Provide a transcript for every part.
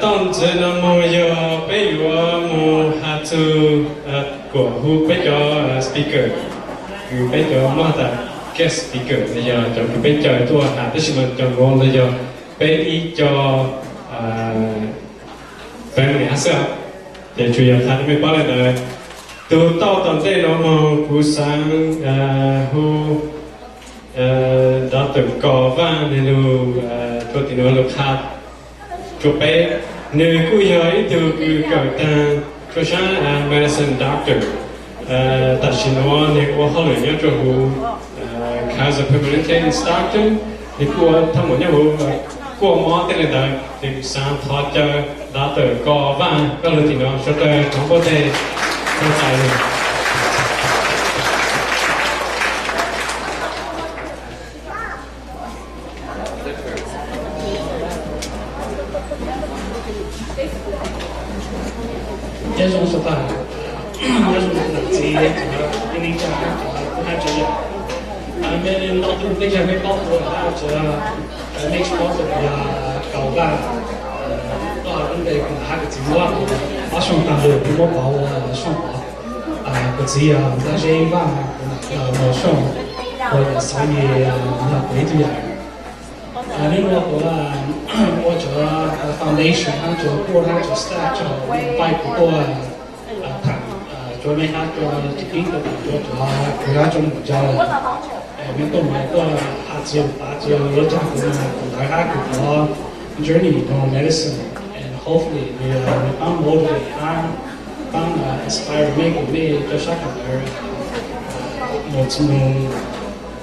當時呢冇有俾我冇下次過戶俾咗 speaker， 佢俾咗乜嘢 guest speaker， 你就佢俾咗ตัว下啲事物就我你就俾啲咗分兩色，就主要睇咩包嚟嘅，到到當地呢冇互相互Dr. Vang ni lu tu tino lu khat tu pe ni ku yoi tu ku ka ta tu sha medicine doctor ta shinwa ni ko ho le nya tu hu kaza permanente in Stockton ni ku ta mo nya hu ko mo te le da ni sa tha cha Dr. Vang ka lu tino so ta ko ko te ta sai lu 一種說法係一種例子，呢啲就係這樣。men not to think that包括或者make sure that 舊間都係本地下嘅情況，我上班就比較保我上班個子但是一般我上我所以回啲人。另外我做foundation，做過他做 staff 做拜過做咩做經濟做其他種就面對埋個下照有陣大家個 journey 同 medicine and hopefully we found motivate found inspire make me 做啥嘅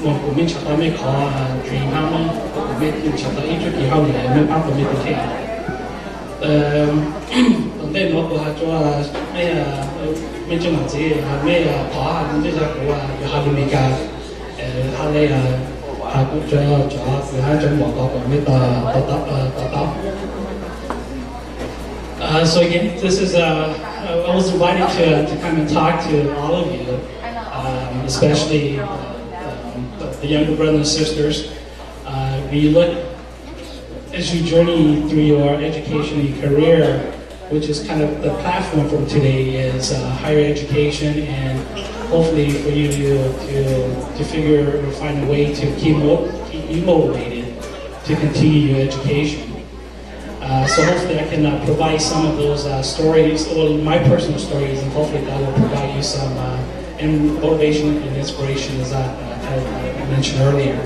我古面查到咩考dream 他們古面查到一直以後也沒辦法沒得聽。當地我個做咩做乜嘢咩考下咁即係個有下啲咩㗎下你下個做佢喺種華國個咩得。So again, this is I was invited to come and talk to all of you, especially the younger brothers and sisters. When you look as you journey through your education and career, which is kind of the platform from today, is higher education, and hopefully for you to figure or find a way to keep you motivated to continue your education. So hopefully I can provide some of those stories, or my personal stories, and hopefully that will provide you some motivation and inspiration, as I mentioned earlier.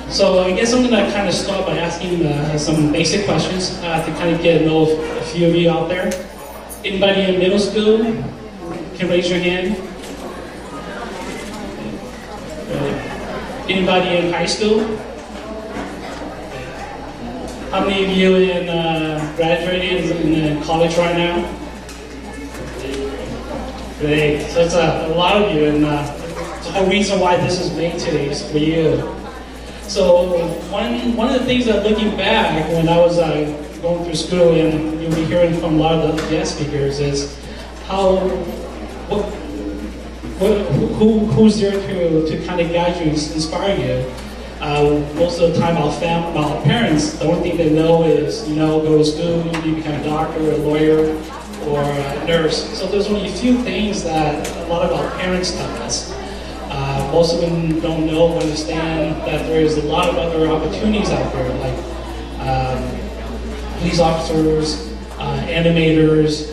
So I guess I'm going to kind of start by asking some basic questions to kind of get to know a few of you out there. Anybody in middle school can raise your hand. Anybody in high school? How many of you in graduated in college right now? Great. So it's a lot of you, and the whole reason why this is made today is for you. So one of the things that looking back when I was going through school, and you'll be hearing from a lot of the guest speakers, is who's there to kind of guide you, inspire you. Most of the time our parents, the only thing they know is, go to school, you become a doctor, a lawyer, or a nurse. So there's only a few things that a lot of our parents tell us. Most of them don't know or understand that there is a lot of other opportunities out there, like police officers, animators,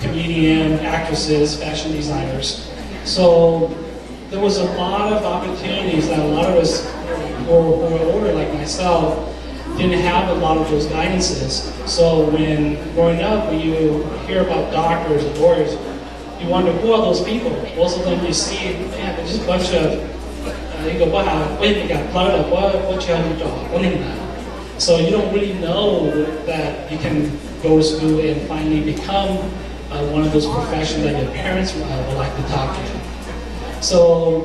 comedian, actresses, fashion designers. So there was a lot of opportunities that a lot of us who are older like myself didn't have a lot of those guidances. So when growing up, when you hear about doctors and lawyers, you wonder who are those people. Most of them you see, man, they're just a bunch of so you don't really know that you can go to school and finally become one of those professions that your parents would like to talk to. So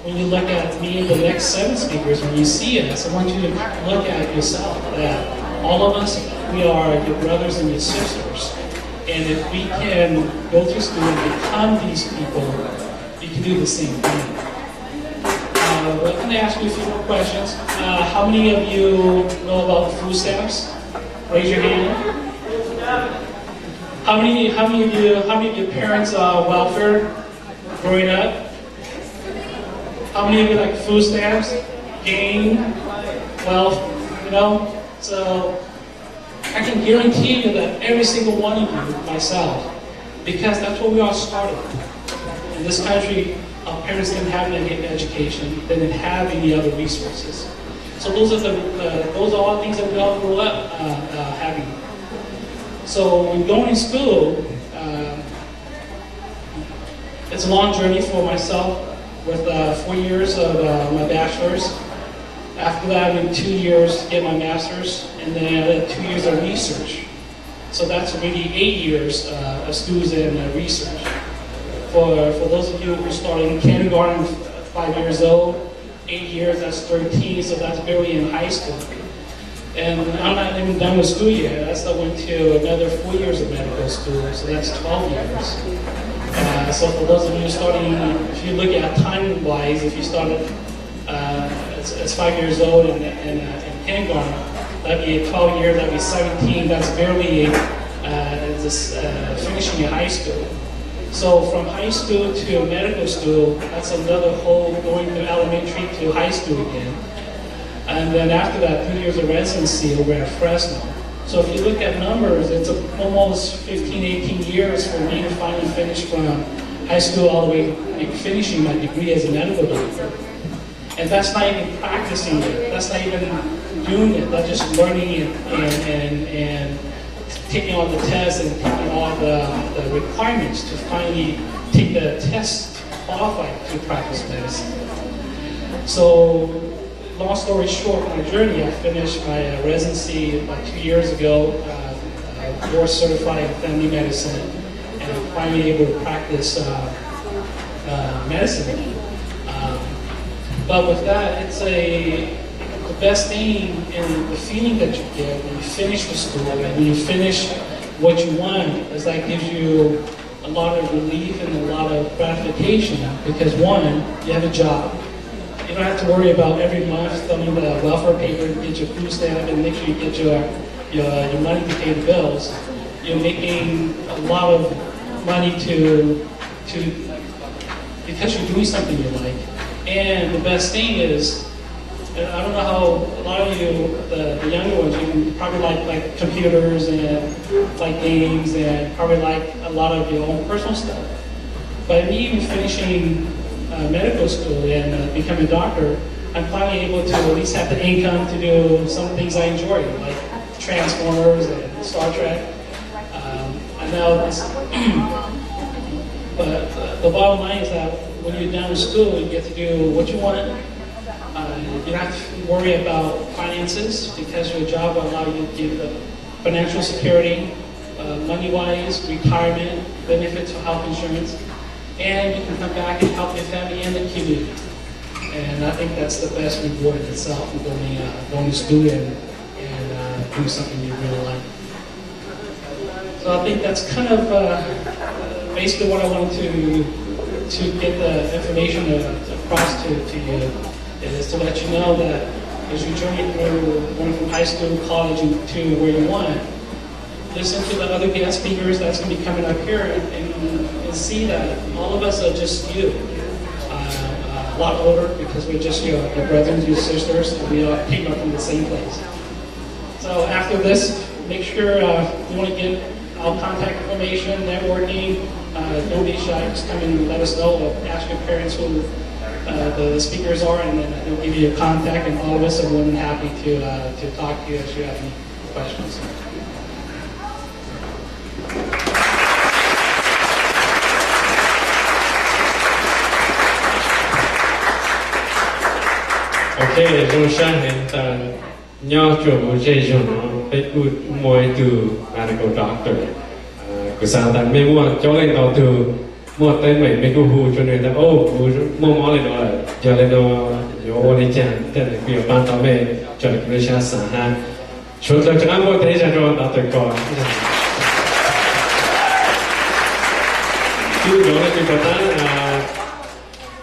when you look at me and the next 7 speakers, when you see us, I want you to look at yourself, that all of us, we are your brothers and your sisters. And if we can go through school and become these people, we can do the same thing. I'm going to ask you a few more questions. How many of you know about food stamps? Raise your hand. How many of your parents are welfare growing up? How many of you like food stamps, gain, wealth, you know? So I can guarantee you that every single one of you, myself, because that's where we all started. In this country, our parents didn't have any education, they didn't have any other resources. So those are all things that we all grew up having. So when going to school, it's a long journey for myself with 4 years of my bachelor's. After that, I went 2 years to get my master's, and then 2 years of research. So that's really 8 years of schools and research. For those of you who started in kindergarten, 5 years old, 8 years, that's 13, so that's barely in high school. And I'm not even done with school yet. I still went to another 4 years of medical school, so that's 12 years. So for those of you starting, if you look at time-wise, if you started as 5 years old in kindergarten, that'd be 12 years, that'd be 17, that's barely finishing your high school. So from high school to medical school, that's another whole going to elementary to high school again. And then after that, 3 years of residency over at Fresno. So if you look at numbers, it's almost 15, 18 years for me to finally finish from high school all the way to finishing my degree as a medical doctor. And that's not even practicing it. That's not even doing it. That's just learning it and taking all the tests and taking all the requirements to finally take the test to qualify to practice medicine. So, long story short, my journey, I finished my residency about 2 years ago, board certified in family medicine, and I'm finally able to practice medicine. But with that, it's the best thing and the feeling that you get when you finish the school and when you finish what you want is that gives you a lot of relief and a lot of gratification because one, you have a job. You don't have to worry about every month filling the welfare paper to get your food stamp and make sure you get your money to pay the bills. You're making a lot of money because you're doing something you like. And the best thing is, and I don't know how a lot of you, the younger ones, you probably like computers and like games and probably like a lot of your own personal stuff. But me even finishing medical school and becoming a doctor, I'm finally able to at least have the income to do some things I enjoy, like Transformers and Star Trek. I know this, but the bottom line is that when you're done with school, you get to do what you want. You don't have to worry about finances because your job will allow you to give the financial security, money-wise, retirement, benefits for health insurance, and you can come back and help your family and the community. And I think that's the best reward in itself, going to school and doing something you really like. So I think that's kind of basically what I wanted to get the information across to you, is to let you know that as you journey through going from high school, college, to where you want, listen to the other guest speakers that's going to be coming up here and see that all of us are just you. A lot older because we're just your brothers, your sisters, and we all came up from the same place. So after this, make sure you want to get our contact information, networking. Don't be shy, just come and let us know, or ask your parents who the speakers are, and then they'll give you a contact, and all of us are more than happy to talk to you if you have any questions. Okay, trong sáng hiện tại nhau chủ một dây dòng nó phải cút môi từ medical doctor. Cứ sáng tại mấy mua cho lên tàu từ mua tới mấy cô hù cho nên là mua món lên đó là cho lên đó yo lên chán tên là biểu ban tàu về cho được người cha sáng ha. Chúng tôi chẳng mua thấy ra rồi đã tới còn. Chứ đó là cái phần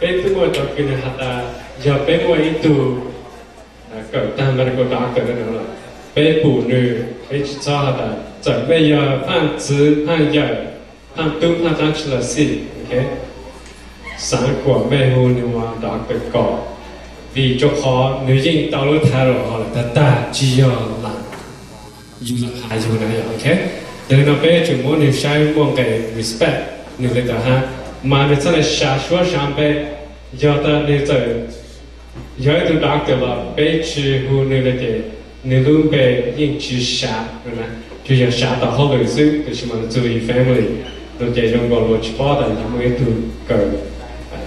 bé tu mua cho cái này hạt giờ bé mua ít tu cỡ tam mà có đá cỡ đó nữa bé phụ nữ bé chỉ cho hạt giờ bây giờ phan chữ phan giờ phan tu phan đang chỉ là gì ok sáng của bé hôn nhưng mà đá cỡ cỏ vì cho họ nữ sinh tao lúc thay rồi họ là ta chỉ là dù là hai dù này ok cho nên nó bé chỉ muốn nữ sai muốn cái respect nữ cái đó ha mà nữ sẽ là xa xưa sang bé giờ ta nữ giờ giờ tôi đọc được là bé chỉ hôn nữ cái nữ luôn bé yên chỉ xa rồi nè chỉ là xa到后头是就是嘛注意 family 都这种个逻辑包的因为都个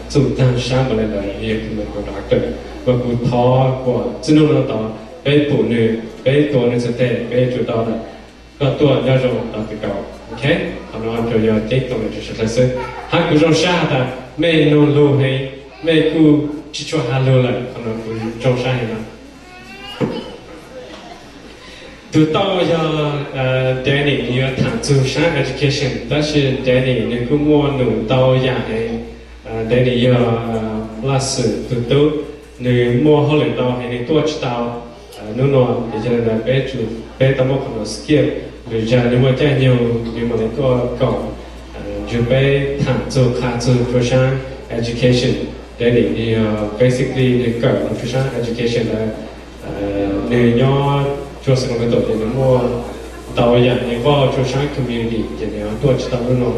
做当上不来的也可能个đọc được và cụ thọ của chân nó đó bé phụ nữ bé tuổi nó sẽ thế bé chủ đạo là có tuổi nhau rồi đó thì cầu ok còn nó cho nhau tiếp tục là chỉ là sự hai cụ trong xa ta mẹ nó lưu hay mẹ cụ chỉ cho hai lưu lại còn nó cụ trong xa hay nào từ tao giờ Danny nhớ thằng chú sáng education đó là Danny nếu cụ mua nụ tao nhà hay Danny giờ class từ từ nếu mua họ lại tao hay nếu tôi chỉ tao nó nói thì cho nên là bé tao mua còn skip rồi giờ nếu mà chơi nhiều nếu mà lại có rồi bé thằng chú khá chú cho sang education để thì basically để cỡ cho sang education là nếu nhỏ cho sang cái tổ thì nó mua taoอย่างนี้ก็cho sang communityอย่างนี้ตัวchỉ tao nó